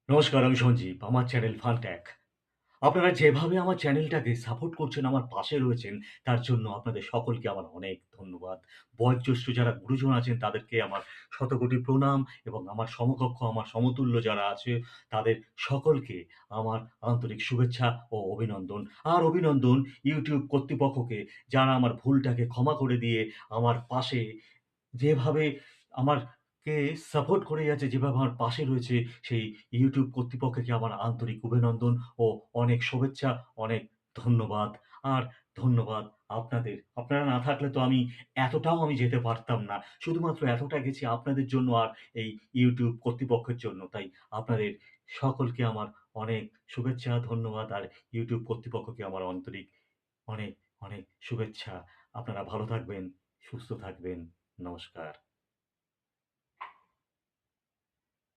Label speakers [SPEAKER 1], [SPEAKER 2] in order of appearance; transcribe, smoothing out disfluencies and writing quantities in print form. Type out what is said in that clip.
[SPEAKER 1] নমস্কার, আমি সঞ্জীব। আমার চ্যানেল ফানট্যাক। আপনারা যেভাবে আমার চ্যানেলটাকে সাপোর্ট করছেন, আমার পাশে রয়েছেন, তার জন্য আপনাদের সকলকে আমার অনেক ধন্যবাদ। বয়োজ্যেষ্ঠ যারা গুরুজন আছেন, তাদেরকে আমার শতকোটি প্রণাম এবং আমার সমকক্ষ, আমার সমতুল্য যারা আছে, তাদের সকলকে আমার আন্তরিক শুভেচ্ছা ও অভিনন্দন। আর অভিনন্দন YouTube কর্তৃপক্ষকে, যারা আমার ভুলটাকে ক্ষমা করে দিয়ে আমার পাশে যেভাবে আমারকে সাপোর্ট করে যাচ্ছে, যেভাবে আমার পাশে রয়েছে, সেই YouTube কর্তৃপক্ষকে আমার আন্তরিক অভিনন্দন ও অনেক শুভেচ্ছা, অনেক ধন্যবাদ। আর ধন্যবাদ আপনাদের। আপনারা না থাকলে তো এতটাও আমি যেতে পারতাম না। শুধুমাত্র এতটা গেছি আপনাদের জন্য আর এই YouTube কর্তৃপক্ষের জন্য। তাই আপনাদের সকলকে আমার অনেক শুভেচ্ছা, ধন্যবাদ। আর YouTube কর্তৃপক্ষকে আমার আন্তরিক অনেক, অনেক শুভেচ্ছা। আপনারা ভালো থাকবেন, সুস্থ থাকবেন। নমস্কার।